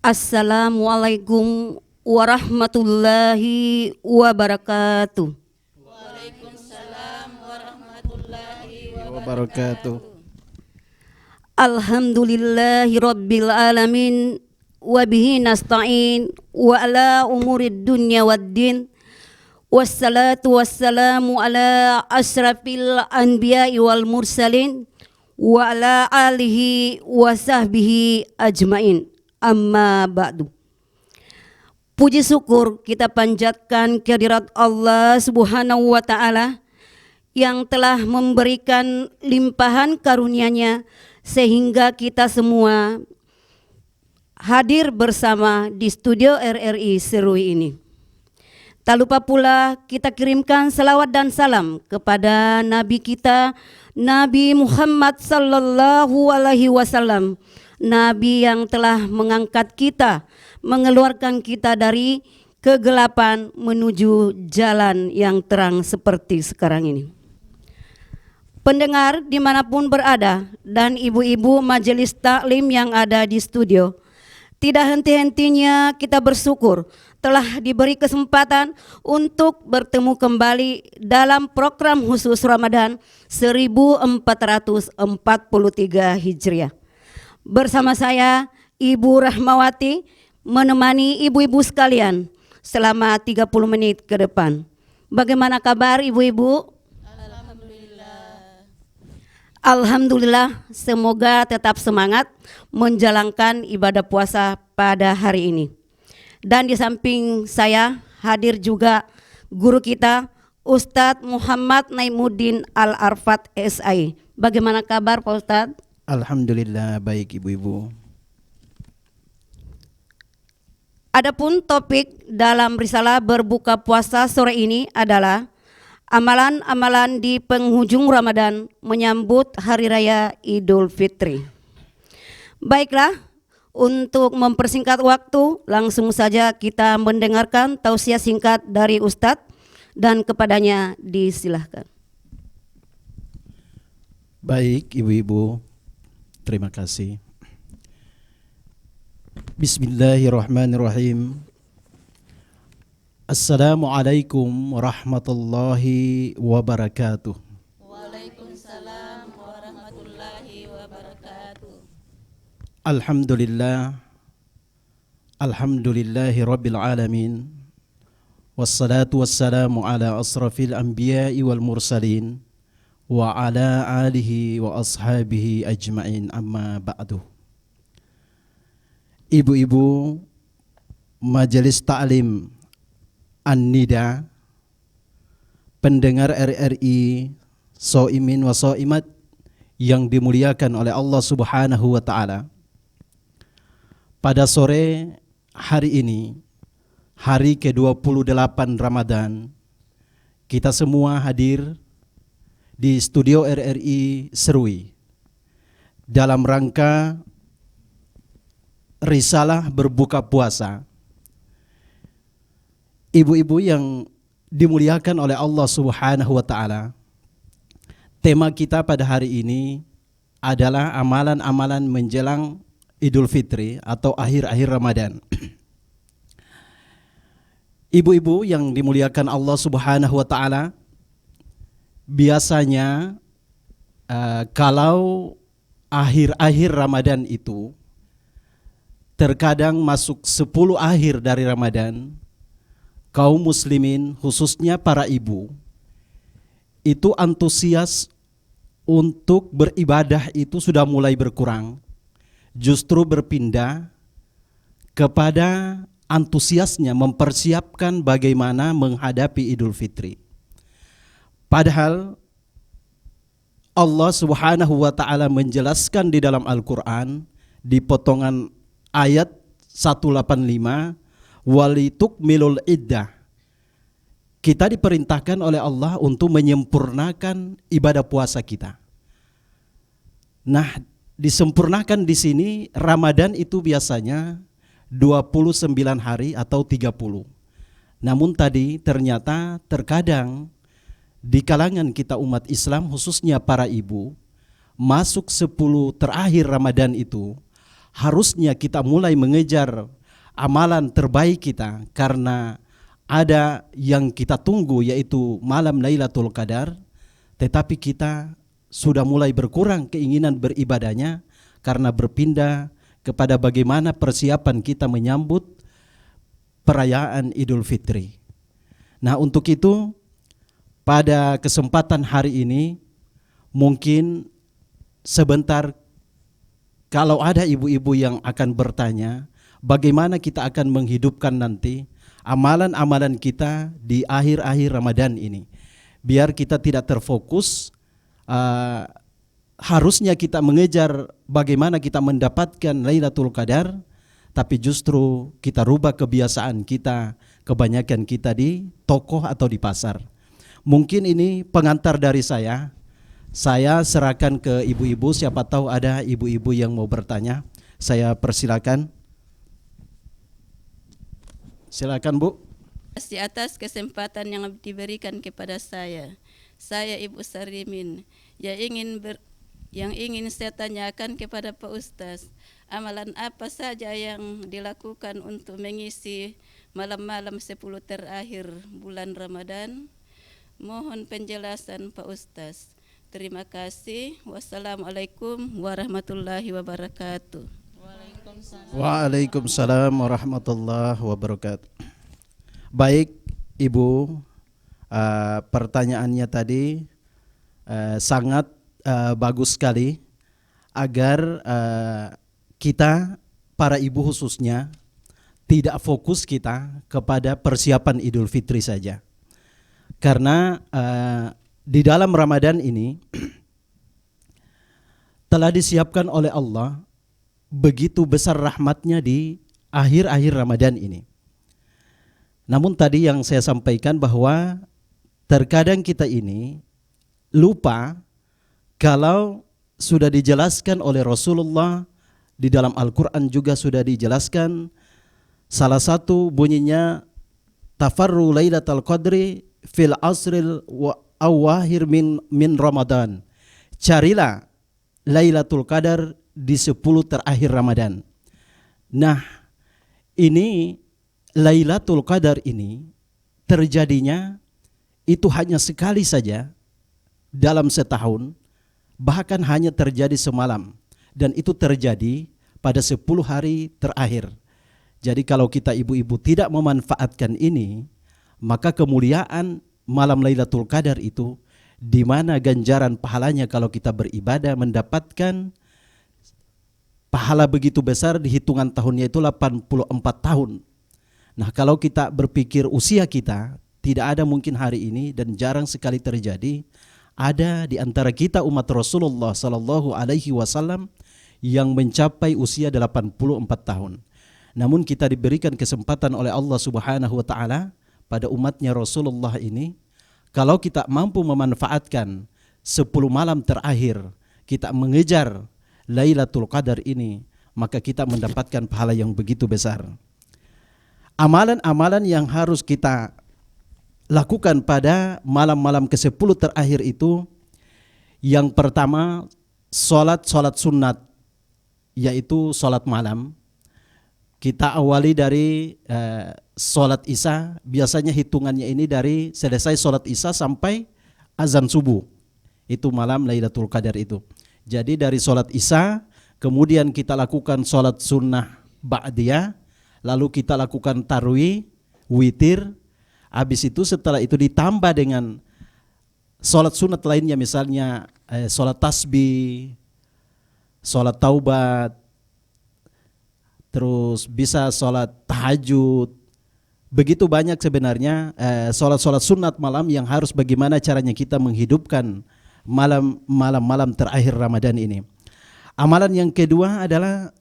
Assalamualaikum warahmatullahi wabarakatuh. Waalaikumsalam warahmatullahi wabarakatuh. Alhamdulillahi rabbil alamin wa bihi nasta'in wa ala umurid dunya waddin. Wassalatu wassalamu ala asrafil anbiya'i wal mursalin wa ala alihi wa sahbihi ajmain. Amma ba'du. Puji syukur kita panjatkan kehadirat Allah Subhanahu wa ta'ala yang telah memberikan limpahan karunia-Nya sehingga kita semua hadir bersama di studio RRI Serui ini. Tak lupa pula kita kirimkan salawat dan salam kepada Nabi kita, Nabi Muhammad sallallahu alaihi wasallam, Nabi yang telah mengangkat kita, mengeluarkan kita dari kegelapan menuju jalan yang terang seperti sekarang ini. Pendengar dimanapun berada dan ibu-ibu majelis taklim yang ada di studio, tidak henti-hentinya kita bersyukur telah diberi kesempatan untuk bertemu kembali dalam program khusus Ramadan 1443 Hijriah. Bersama saya Ibu Rahmawati menemani ibu-ibu sekalian selama 30 menit ke depan. Bagaimana kabar ibu-ibu? Alhamdulillah, semoga tetap semangat menjalankan ibadah puasa pada hari ini. Dan di samping saya hadir juga guru kita Ustadz Muhammad Naimuddin Al-Arfat SI. Bagaimana kabar Pak Ustadz? Alhamdulillah baik ibu-ibu. Adapun topik dalam risalah berbuka puasa sore ini adalah amalan-amalan di penghujung Ramadan menyambut Hari Raya Idul Fitri. Baiklah, untuk mempersingkat waktu, langsung saja kita mendengarkan tausiah singkat dari Ustadz dan kepadanya disilahkan. Baik ibu-ibu, terima kasih. Bismillahirrahmanirrahim. Assalamualaikum warahmatullahi wabarakatuh. Waalaikumsalam warahmatullahi wabarakatuh. Alhamdulillahi rabbil alamin. Wassalatu wassalamu ala asrafil anbiya'i wal mursalin wa ala alihi wa ashabihi ajma'in, amma ba'du. Ibu-ibu majelis ta'lim An-Nida, pendengar RRI, so'imin wa so'imat yang dimuliakan oleh Allah Subhanahu wa ta'ala. Pada sore hari ini, hari ke-28 Ramadan, kita semua hadir di studio RRI Serui dalam rangka risalah berbuka puasa. Ibu-ibu yang dimuliakan oleh Allah Subhanahu wa ta'ala, tema kita pada hari ini adalah amalan-amalan menjelang Idul Fitri atau akhir-akhir Ramadan. Ibu-ibu yang dimuliakan Allah Subhanahu wa ta'ala, biasanya kalau akhir-akhir Ramadan itu terkadang masuk 10 akhir dari Ramadan, kaum muslimin khususnya para ibu itu antusias untuk beribadah itu sudah mulai berkurang, justru berpindah kepada antusiasnya mempersiapkan bagaimana menghadapi Idul Fitri. Padahal Allah Subhanahu wa ta'ala menjelaskan di dalam Al-Quran di potongan ayat 185, walitukmilul iddah. Kita diperintahkan oleh Allah untuk menyempurnakan ibadah puasa kita. Nah, disempurnakan di sini Ramadan itu biasanya 29 hari atau 30. Namun tadi ternyata terkadang di kalangan kita umat Islam khususnya para ibu, masuk 10 terakhir Ramadan itu harusnya kita mulai mengejar amalan terbaik kita karena ada yang kita tunggu yaitu malam Lailatul Qadar, tetapi kita sudah mulai berkurang keinginan beribadahnya karena berpindah kepada bagaimana persiapan kita menyambut perayaan Idul Fitri. Nah, untuk itu pada kesempatan hari ini mungkin sebentar kalau ada ibu-ibu yang akan bertanya bagaimana kita akan menghidupkan nanti amalan-amalan kita di akhir-akhir Ramadan ini. Biar kita tidak terfokus, harusnya kita mengejar bagaimana kita mendapatkan Lailatul Qadar, tapi justru kita rubah kebiasaan kita, kebanyakan kita di toko atau di pasar. Mungkin ini pengantar dari saya serahkan ke ibu-ibu, siapa tahu ada ibu-ibu yang mau bertanya. Saya persilakan. Silakan Bu. Di atas kesempatan yang diberikan kepada saya Ibu Sarimin yang ingin saya tanyakan kepada Pak Ustaz, amalan apa saja yang dilakukan untuk mengisi malam-malam 10 terakhir bulan Ramadan? Mohon penjelasan Pak Ustaz. Terima kasih. Wassalamualaikum warahmatullahi wabarakatuh. Waalaikumsalam warahmatullahi wabarakatuh. Baik Ibu, pertanyaannya tadi sangat bagus sekali agar kita para ibu khususnya tidak fokus kita kepada persiapan Idul Fitri saja. Karena di dalam Ramadan ini telah disiapkan oleh Allah begitu besar rahmatnya di akhir-akhir Ramadan ini. Namun tadi yang saya sampaikan bahwa terkadang kita ini lupa kalau sudah dijelaskan oleh Rasulullah di dalam Al-Quran juga sudah dijelaskan. Salah satu bunyinya tafarru lailatul qadri fil asril awahir min Ramadan. Carilah Lailatul Qadar di 10 terakhir Ramadan. Nah, ini Lailatul Qadar ini terjadinya itu hanya sekali saja dalam setahun, bahkan hanya terjadi semalam, dan itu terjadi pada 10 hari terakhir. Jadi kalau kita ibu-ibu tidak memanfaatkan ini, maka kemuliaan malam Lailatul Qadar itu, di mana ganjaran pahalanya kalau kita beribadah mendapatkan pahala begitu besar, di hitungan tahunnya itu 84 tahun. Nah, kalau kita berpikir usia kita, tidak ada mungkin hari ini dan jarang sekali terjadi ada di antara kita umat Rasulullah sallallahu alaihi wasallam yang mencapai usia 84 tahun. Namun kita diberikan kesempatan oleh Allah Subhanahu wa taala pada umatnya Rasulullah ini, kalau kita mampu memanfaatkan 10 malam terakhir, kita mengejar Lailatul Qadar ini, maka kita mendapatkan pahala yang begitu besar. Amalan-amalan yang harus kita lakukan pada malam-malam ke-10 terakhir itu, yang pertama salat sunat, yaitu salat malam. Kita awali dari salat Isya, biasanya hitungannya ini dari selesai salat Isya sampai azan subuh. Itu malam Lailatul Qadar itu. Jadi dari salat Isya, kemudian kita lakukan salat sunnah ba'diyah, lalu kita lakukan tarwih, witir. Habis itu setelah itu ditambah dengan salat sunat lainnya, misalnya salat tasbih, salat taubat, terus bisa salat tahajud. Begitu banyak sebenarnya salat-salat sunat malam yang harus bagaimana caranya kita menghidupkan malam-malam terakhir Ramadan ini. Amalan yang kedua adalah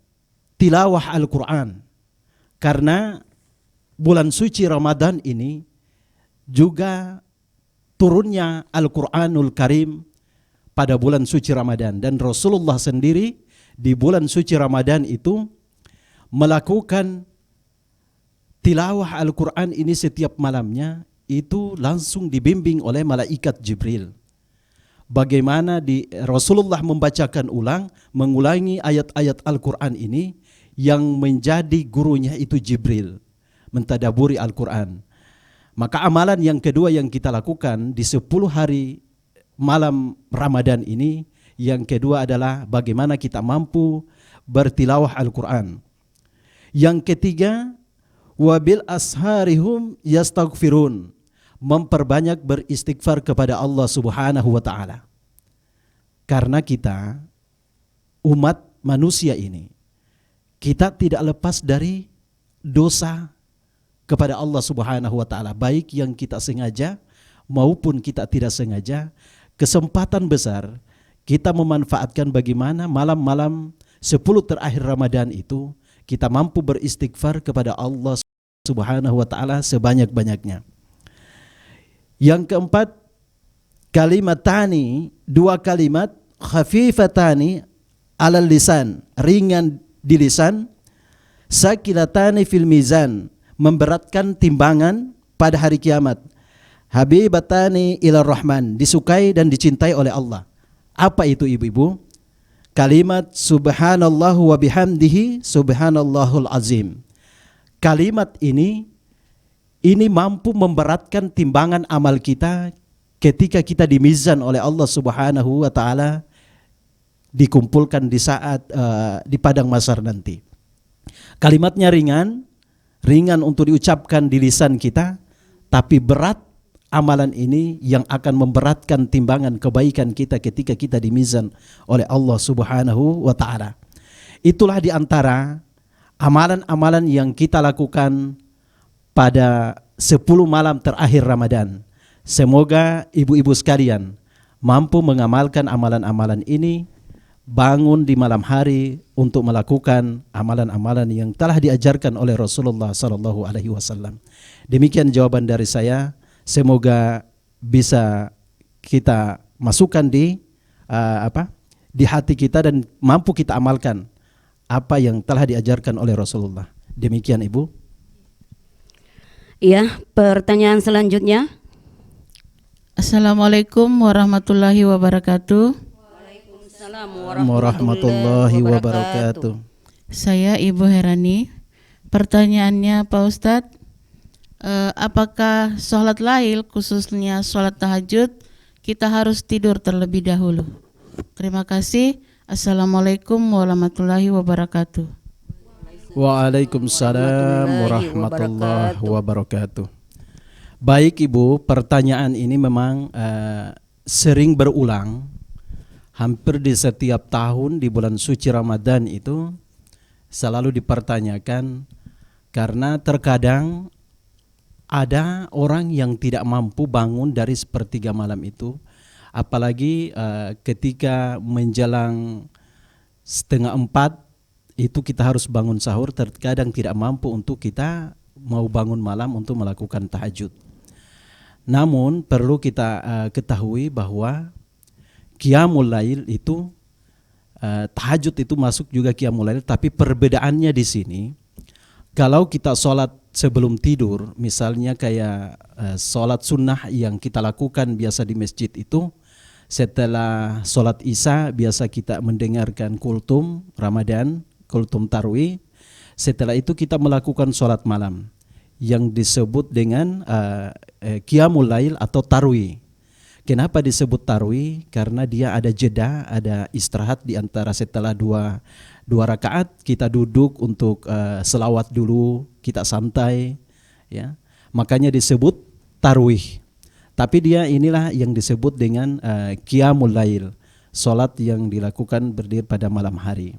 tilawah Al-Quran. Karena bulan suci Ramadan ini juga turunnya Al-Quranul Karim pada bulan suci Ramadan. Dan Rasulullah sendiri di bulan suci Ramadan itu melakukan tilawah Al-Quran ini setiap malamnya, itu langsung dibimbing oleh malaikat Jibril. Bagaimana Rasulullah membacakan mengulangi ayat-ayat Al-Quran ini, yang menjadi gurunya itu Jibril, mentadaburi Al-Quran. Maka amalan yang kedua yang kita lakukan di 10 hari malam Ramadan ini, yang kedua adalah bagaimana kita mampu bertilawah Al-Quran. Yang ketiga, wabil asharihum yastaghfirun, memperbanyak beristighfar kepada Allah Subhanahu wa taala. Karena kita umat manusia ini, kita tidak lepas dari dosa kepada Allah Subhanahu wa taala, baik yang kita sengaja maupun kita tidak sengaja. Kesempatan besar kita memanfaatkan bagaimana malam-malam 10 terakhir Ramadan itu kita mampu beristighfar kepada Allah Subhanahu wa taala sebanyak-banyaknya. Yang keempat, kalimatani, 2 kalimat khafifatani alal lisan, ringan di lisan, sakilatani fil mizan, memberatkan timbangan pada hari kiamat, habibatani ilar rahman, disukai dan dicintai oleh Allah. Apa itu ibu-ibu? Kalimat subhanallahu wa bihamdihi subhanallahul azim. Kalimat ini mampu memberatkan timbangan amal kita ketika kita dimizan oleh Allah Subhanahu wa taala, dikumpulkan di saat di padang mahsyar nanti. Kalimatnya ringan untuk diucapkan di lisan kita, tapi berat amalan ini yang akan memberatkan timbangan kebaikan kita ketika kita dimizan oleh Allah Subhanahu wa taala. Itulah di antara amalan-amalan yang kita lakukan pada 10 malam terakhir Ramadan. Semoga ibu-ibu sekalian mampu mengamalkan amalan-amalan ini, bangun di malam hari untuk melakukan amalan-amalan yang telah diajarkan oleh Rasulullah sallallahu alaihi wasallam. Demikian jawaban dari saya. Semoga bisa kita masukkan di hati kita dan mampu kita amalkan apa yang telah diajarkan oleh Rasulullah. Demikian Ibu. Iya, pertanyaan selanjutnya. Assalamualaikum warahmatullahi wabarakatuh. Waalaikumsalam Warahmatullahi wabarakatuh. Saya Ibu Herani. Pertanyaannya Pak Ustadz, apakah sholat lail, khususnya sholat tahajud, kita harus tidur terlebih dahulu? Terima kasih. Assalamualaikum warahmatullahi wabarakatuh. Waalaikumsalam warahmatullahi wabarakatuh. Baik Ibu, pertanyaan ini memang sering berulang. Hampir di setiap tahun di bulan suci Ramadan itu selalu dipertanyakan, karena terkadang ada orang yang tidak mampu bangun dari sepertiga malam itu, apalagi ketika menjelang 3:30 itu kita harus bangun sahur, terkadang tidak mampu untuk kita mau bangun malam untuk melakukan tahajud. Namun perlu kita ketahui bahwa qiyamul lail itu tahajud itu masuk juga qiyamul lail, tapi perbedaannya di sini, kalau kita sholat sebelum tidur, misalnya kayak sholat sunnah yang kita lakukan biasa di masjid itu, setelah sholat isya biasa kita mendengarkan kultum Ramadan, kultum tarwih. Setelah itu kita melakukan sholat malam yang disebut dengan qiyamul lail atau tarwih. Kenapa disebut tarwih? Karena dia ada jeda, ada istirahat di antara setelah dua rakaat kita duduk untuk selawat dulu, kita santai, ya. Makanya disebut tarwih. Tapi dia inilah yang disebut dengan qiyamul lail, salat yang dilakukan berdiri pada malam hari.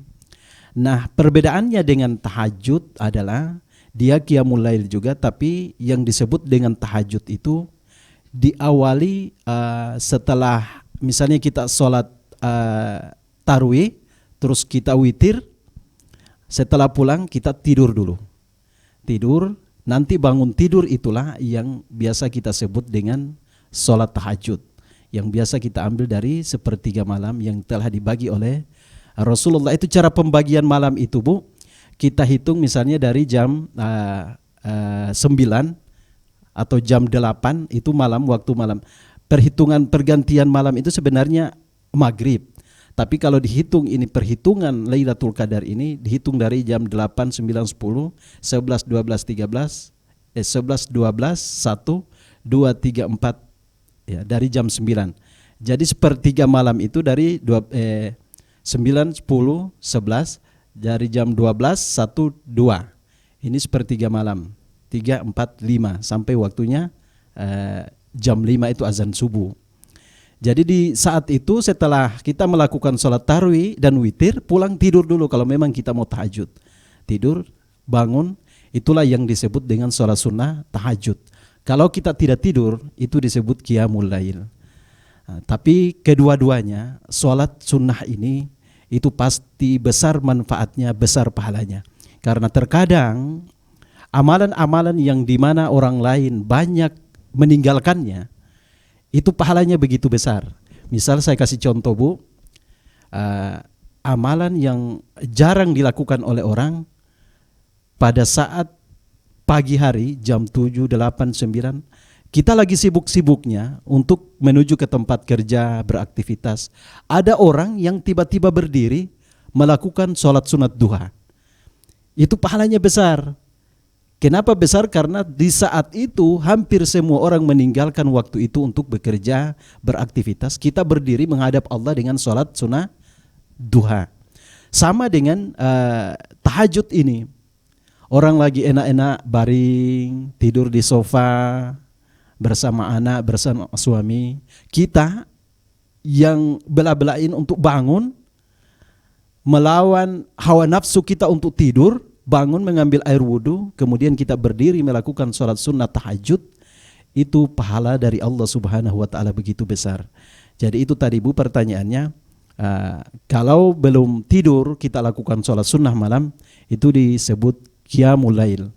Nah, perbedaannya dengan tahajud adalah dia qiyamul lail juga, tapi yang disebut dengan tahajud itu diawali setelah misalnya kita sholat tarwih, terus kita witir, setelah pulang kita tidur dulu. Tidur, nanti bangun tidur itulah yang biasa kita sebut dengan sholat tahajud, yang biasa kita ambil dari sepertiga malam yang telah dibagi oleh Rasulullah. Itu cara pembagian malam itu, Bu. Kita hitung misalnya dari jam 9 atau jam 8 itu malam, waktu malam. Perhitungan pergantian malam itu sebenarnya maghrib. Tapi kalau dihitung ini perhitungan Lailatul Qadar ini dihitung dari jam 8, 9, 10, 11, 12, 13, 11, 12, 1, 2, 3, 4 ya, dari jam 9. Jadi sepertiga malam itu dari 9, 10, 11 dari jam 12, 1, 2. Ini sepertiga malam. 3, 4, 5 sampai waktunya jam 5 itu azan subuh. Jadi di saat itu setelah kita melakukan sholat tarawih dan witir, pulang tidur dulu kalau memang kita mau tahajud. Tidur, bangun, itulah yang disebut dengan sholat sunnah tahajud. Kalau kita tidak tidur, itu disebut qiyamul lail. Tapi kedua-duanya, sholat sunnah ini, itu pasti besar manfaatnya, besar pahalanya. Karena terkadang amalan-amalan yang dimana orang lain banyak meninggalkannya, itu pahalanya begitu besar. Misal saya kasih contoh Bu, amalan yang jarang dilakukan oleh orang pada saat pagi hari jam 7, 8, 9 kita lagi sibuk-sibuknya untuk menuju ke tempat kerja, beraktivitas. Ada orang yang tiba-tiba berdiri melakukan sholat sunat duha. Itu pahalanya besar. Kenapa besar? Karena di saat itu hampir semua orang meninggalkan waktu itu untuk bekerja, beraktivitas. Kita berdiri menghadap Allah dengan sholat sunnah duha. Sama dengan tahajud ini. Orang lagi enak-enak baring, tidur di sofa, bersama anak, bersama suami. Kita yang bela-belain untuk bangun, melawan hawa nafsu kita untuk tidur, bangun mengambil air wudhu, kemudian kita berdiri melakukan sholat sunnah tahajud, itu pahala dari Allah Subhanahu wa Ta'ala begitu besar. Jadi itu tadi Bu pertanyaannya, kalau belum tidur kita lakukan sholat sunnah malam, itu disebut qiyamul lail.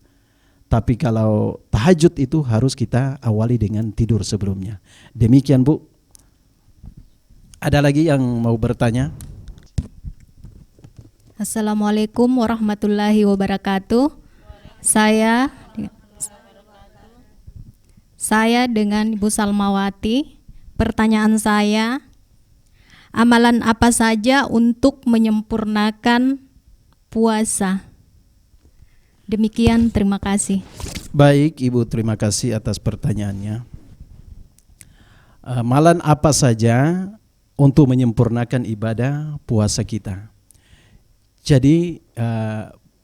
Tapi kalau tahajud itu harus kita awali dengan tidur sebelumnya. Demikian Bu. Ada lagi yang mau bertanya? Assalamualaikum warahmatullahi wabarakatuh. Saya dengan Ibu Salmawati. Pertanyaan saya, amalan apa saja untuk menyempurnakan puasa? Demikian, terima kasih. Baik Ibu, terima kasih atas pertanyaannya. Amalan apa saja untuk menyempurnakan ibadah puasa kita? Jadi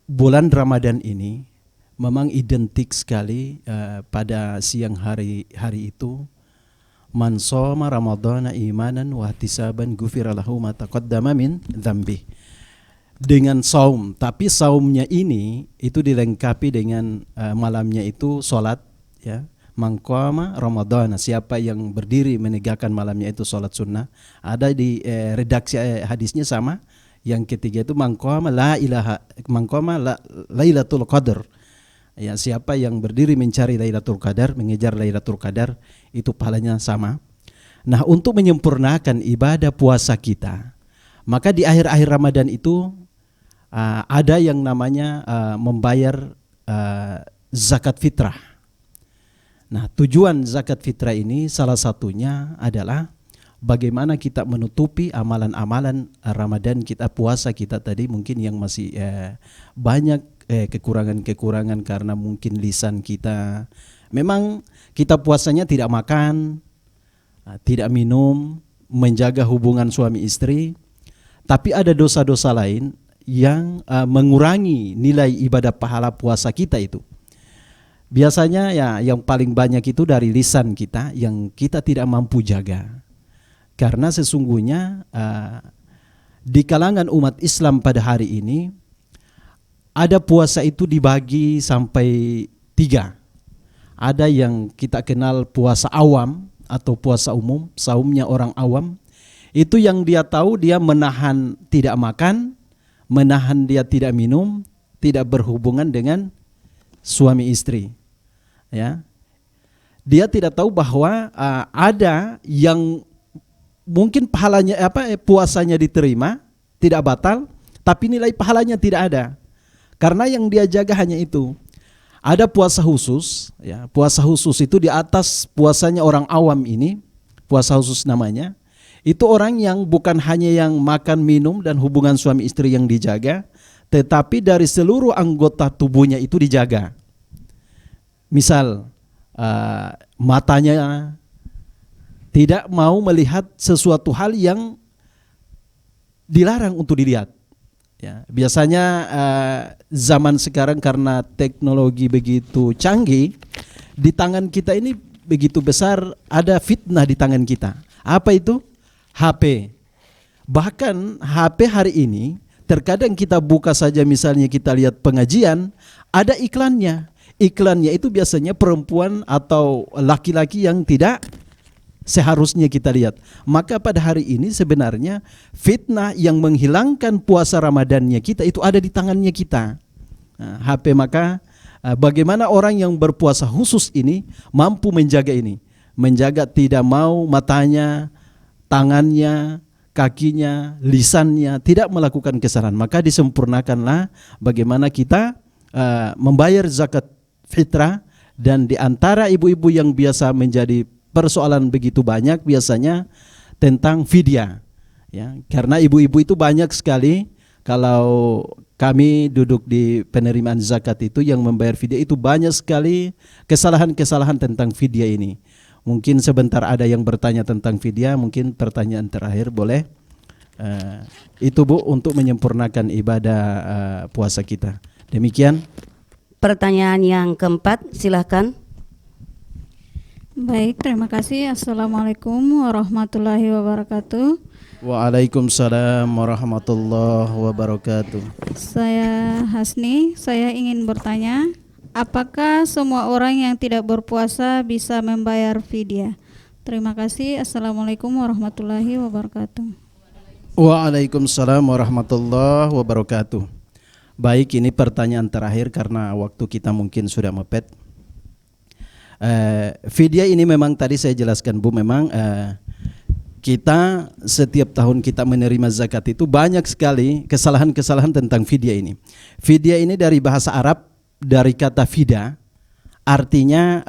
bulan Ramadan ini memang identik sekali pada siang hari itu, man shoma ramadhana imanan wa ihtisaban ghufira lahu ma taqaddama min dzambi. Dengan saum, tapi saumnya ini itu dilengkapi dengan malamnya itu salat ya. Man qama ramadhana, siapa yang berdiri menegakkan malamnya itu salat sunnah. Ada di redaksi hadisnya sama. Yang ketiga itu mangqama lailatul qadar. Ya, siapa yang berdiri mencari Lailatul Qadar, mengejar Lailatul Qadar, itu pahalanya sama. Nah, untuk menyempurnakan ibadah puasa kita, maka di akhir-akhir Ramadan itu ada yang namanya membayar zakat fitrah. Nah, tujuan zakat fitrah ini salah satunya adalah bagaimana kita menutupi amalan-amalan Ramadan kita, puasa kita tadi mungkin yang masih banyak kekurangan-kekurangan karena mungkin lisan kita. Memang kita puasanya tidak makan, tidak minum, menjaga hubungan suami istri. Tapi ada dosa-dosa lain yang mengurangi nilai ibadah pahala puasa kita itu. Biasanya ya yang paling banyak itu dari lisan kita yang kita tidak mampu jaga. Karena sesungguhnya di kalangan umat Islam pada hari ini ada puasa itu dibagi sampai 3. Ada yang kita kenal puasa awam atau puasa umum, saumnya orang awam. Itu yang dia tahu dia menahan tidak makan, menahan dia tidak minum, tidak berhubungan dengan suami istri. Ya. Dia tidak tahu bahwa ada yang mungkin pahalanya puasanya diterima, tidak batal, tapi nilai pahalanya tidak ada. Karena yang dia jaga hanya itu. Ada puasa khusus, ya. Puasa khusus itu di atas puasanya orang awam ini, puasa khusus namanya. Itu orang yang bukan hanya yang makan, minum, dan hubungan suami istri yang dijaga, tetapi dari seluruh anggota tubuhnya itu dijaga. Misal matanya tidak mau melihat sesuatu hal yang dilarang untuk dilihat. Ya, biasanya zaman sekarang karena teknologi begitu canggih, di tangan kita ini begitu besar, ada fitnah di tangan kita. Apa itu? HP. Bahkan HP hari ini terkadang kita buka saja, misalnya kita lihat pengajian, ada iklannya. Iklannya itu biasanya perempuan atau laki-laki yang tidak seharusnya kita lihat. Maka pada hari ini sebenarnya fitnah yang menghilangkan puasa Ramadannya kita itu ada di tangannya kita. HP. Maka bagaimana orang yang berpuasa khusus ini mampu menjaga ini, menjaga tidak mau matanya, tangannya, kakinya, lisannya tidak melakukan kesalahan. Maka disempurnakanlah bagaimana kita membayar zakat fitrah. Dan di antara ibu-ibu yang biasa menjadi persoalan begitu banyak biasanya tentang fidyah, ya, karena ibu-ibu itu banyak sekali. Kalau kami duduk di penerimaan zakat itu yang membayar fidyah itu banyak sekali kesalahan-kesalahan tentang fidyah ini. Mungkin sebentar ada yang bertanya tentang fidyah, mungkin pertanyaan terakhir boleh. Itu Bu untuk menyempurnakan ibadah puasa kita. Demikian. Pertanyaan yang keempat, silakan. Baik, terima kasih. Assalamualaikum warahmatullahi wabarakatuh. Waalaikumsalam warahmatullahi wabarakatuh. Saya Hasni, saya ingin bertanya, apakah semua orang yang tidak berpuasa bisa membayar fidyah? Terima kasih. Assalamualaikum warahmatullahi wabarakatuh. Waalaikumsalam warahmatullahi wabarakatuh. Baik, ini pertanyaan terakhir karena waktu kita mungkin sudah mepet. Fidyah ini memang tadi saya jelaskan Bu, memang kita setiap tahun kita menerima zakat itu banyak sekali kesalahan-kesalahan tentang fidyah ini. Fidyah ini dari bahasa Arab, dari kata fida, artinya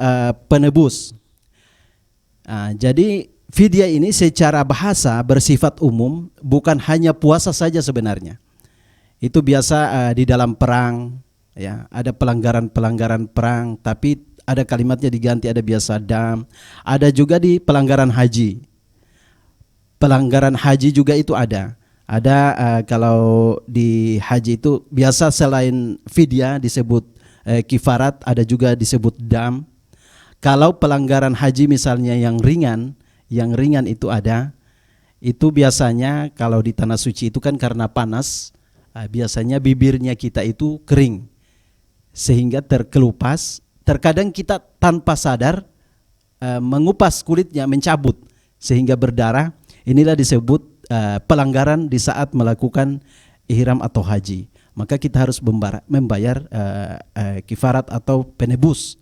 penebus. Jadi fidyah ini secara bahasa bersifat umum, bukan hanya puasa saja sebenarnya. Itu biasa di dalam perang, ya, ada pelanggaran-pelanggaran perang, tapi ada kalimatnya diganti, ada biasa dam. Ada juga di pelanggaran haji. Pelanggaran haji juga itu ada. Ada kalau di haji itu biasa selain fidyah disebut kifarat, ada juga disebut dam. Kalau pelanggaran haji misalnya yang ringan itu ada. Itu biasanya kalau di tanah suci itu kan karena panas, biasanya bibirnya kita itu kering sehingga terkelupas. Terkadang kita tanpa sadar mengupas kulitnya, mencabut sehingga berdarah. Inilah disebut pelanggaran di saat melakukan ihram atau haji. Maka kita harus membayar kifarat atau penebus,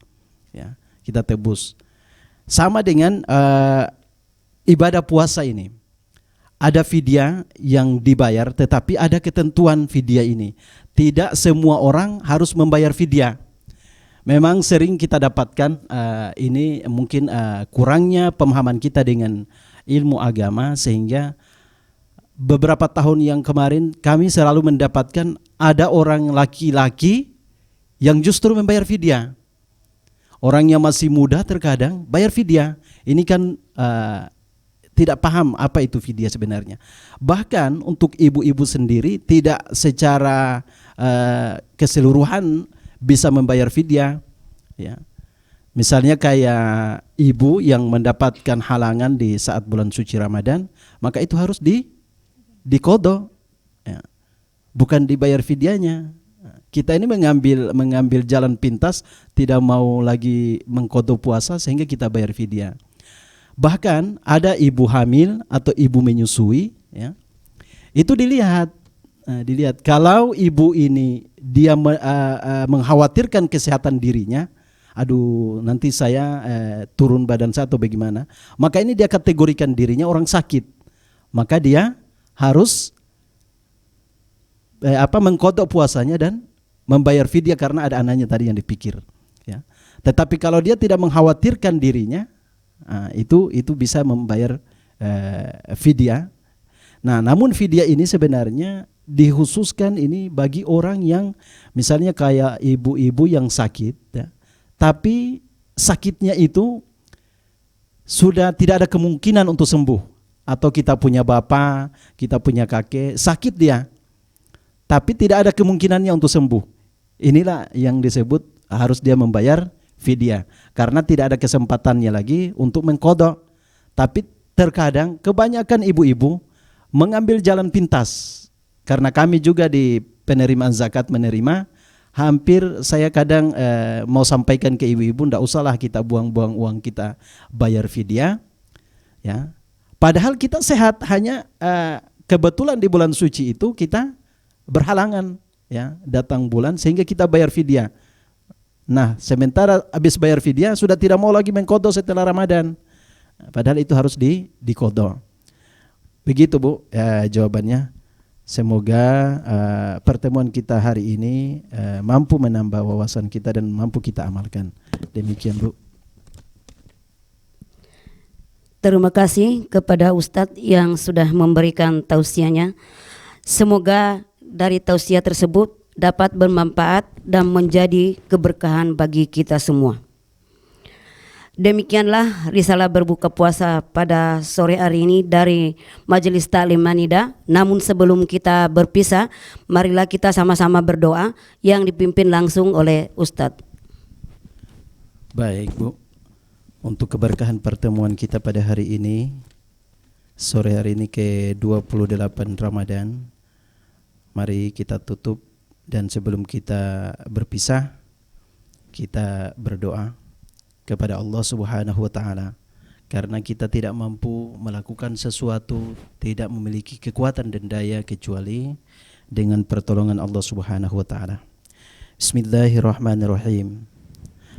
ya, kita tebus. Sama dengan ibadah puasa ini. Ada fidyah yang dibayar, tetapi ada ketentuan fidyah ini. Tidak semua orang harus membayar fidyah. Memang sering kita dapatkan ini mungkin kurangnya pemahaman kita dengan ilmu agama, sehingga beberapa tahun yang kemarin kami selalu mendapatkan ada orang laki-laki yang justru membayar fidyah. Orang yang masih muda terkadang bayar fidyah. Ini kan tidak paham apa itu fidyah sebenarnya. Bahkan untuk ibu-ibu sendiri tidak secara keseluruhan bisa membayar fidyah, ya. Misalnya kayak ibu yang mendapatkan halangan di saat bulan suci Ramadan, maka itu harus diqodho, ya. Bukan dibayar fidyahnya. Kita ini mengambil jalan pintas, tidak mau lagi mengqodho puasa sehingga kita bayar fidyah. Bahkan ada ibu hamil atau ibu menyusui, ya. Itu dilihat kalau ibu ini dia mengkhawatirkan kesehatan dirinya, aduh nanti saya turun badan saya atau bagaimana, maka ini dia kategorikan dirinya orang sakit, maka dia harus mengqodho puasanya dan membayar fidyah karena ada anaknya tadi yang dipikir, ya. Tetapi kalau dia tidak mengkhawatirkan dirinya, itu bisa membayar fidyah. Nah, namun fidyah ini sebenarnya dikhususkan ini bagi orang yang misalnya kayak ibu-ibu yang sakit, ya, tapi sakitnya itu sudah tidak ada kemungkinan untuk sembuh. Atau kita punya bapak, kita punya kakek, sakit dia, tapi tidak ada kemungkinannya untuk sembuh. Inilah yang disebut harus dia membayar fidyah, karena tidak ada kesempatannya lagi untuk mengqadha. Tapi terkadang kebanyakan ibu-ibu mengambil jalan pintas, karena kami juga di penerimaan zakat menerima, hampir saya kadang mau sampaikan ke ibu-ibu, ndak usahlah kita buang-buang uang kita bayar fidyah, ya. Padahal kita sehat, hanya kebetulan di bulan suci itu kita berhalangan, ya, datang bulan sehingga kita bayar fidyah. Nah, sementara habis bayar fidyah sudah tidak mau lagi mengqadha setelah Ramadan. Padahal itu harus diqadha. Begitu Bu, jawabannya. Semoga pertemuan kita hari ini mampu menambah wawasan kita dan mampu kita amalkan. Demikian Bu. Terima kasih kepada Ustadz yang sudah memberikan tausiahnya. Semoga dari tausiah tersebut dapat bermanfaat dan menjadi keberkahan bagi kita semua. Demikianlah risalah berbuka puasa pada sore hari ini dari Majelis Taklim Anida. Namun sebelum kita berpisah, marilah kita sama-sama berdoa yang dipimpin langsung oleh Ustadz. Baik Bu, untuk keberkahan pertemuan kita pada hari ini, sore hari ini ke-28 Ramadan, mari kita tutup, dan sebelum kita berpisah, kita berdoa kepada Allah Subhanahu wa taala, karena kita tidak mampu melakukan sesuatu, tidak memiliki kekuatan dan daya kecuali dengan pertolongan Allah Subhanahu wa taala. Bismillahirrahmanirrahim.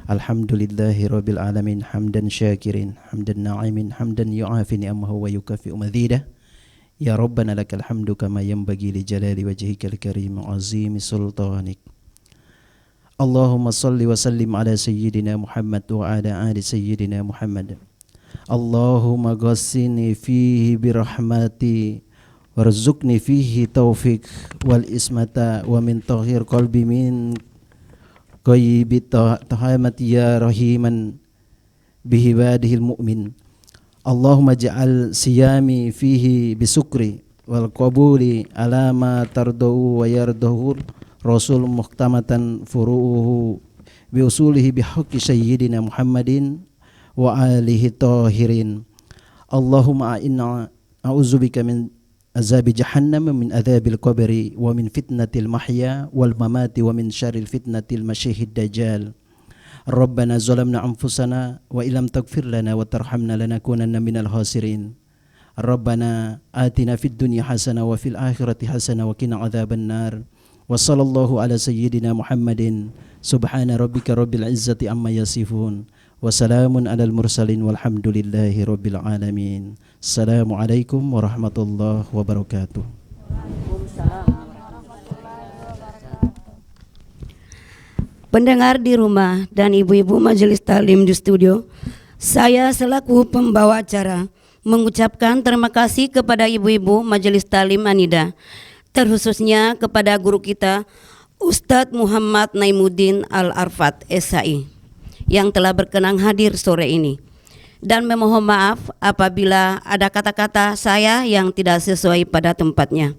Alhamdulillahirabbil alamin, hamdan syakirin, hamdan na'imin, hamdan yu'afi ni'amahu wa yukafi'u madzidah. Ya Rabbana lakal hamdu kama yanbaghi li jalali wajhikal karim azimi sultanik. Allahumma salli wa sallim ala sayyidina Muhammad wa ala ali sayyidina Muhammad. Allahumma ghassini fihi birahmati warzuqni fihi taufiq wal ismata wa min tahhir qalbi min qayyibi tahamati ya rahiman bihibadihil mu'min. Allahumma ja'al siyami fihi bisukri wal qabuli ala ma tardau wa yardahu Rasul muhtamatan furu'uhu bi usulihi bihaqqi sayyidina Muhammadin wa alihi tahirin. Allahumma inna a'udzubika min azabi jahannam, min adzabil qabri, wa min fitnatil mahya wal mamati, wa min syarril fitnatil masyihid dajjal. Rabbana zalamna anfusana wa illam taghfir lana wa tarhamna lanakunanna minal khasirin. Rabbana atina fid dunya hasanah wa fil akhirati hasanah wa qina adzaban nar. Wa sallallahu ala sayyidina Muhammadin. Subhana rabbika rabbil izzati amma yasifun. Wa salamun alal mursalin walhamdulillahi rabbil alamin. Assalamualaikum warahmatullahi wabarakatuh. Pendengar di rumah dan ibu-ibu Majelis Taklim di studio, saya selaku pembawa acara mengucapkan terima kasih kepada ibu-ibu Majelis Taklim Anida, terkhususnya kepada guru kita Ustadz Muhammad Naimuddin Al-Arfat SAI yang telah berkenan hadir sore ini, dan memohon maaf apabila ada kata-kata saya yang tidak sesuai pada tempatnya.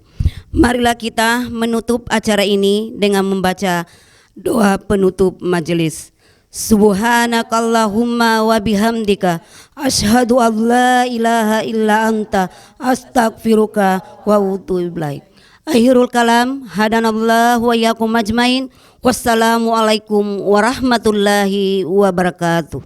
Marilah kita menutup acara ini dengan membaca doa penutup majelis. Subhanakallahumma wa bihamdika asyhadu an la ilaha illa anta astaghfiruka wa atubu ilaik. Akhirul kalam, hadanallahu wa iyyakum ajmain. Wassalamualaikum warahmatullahi wabarakatuh.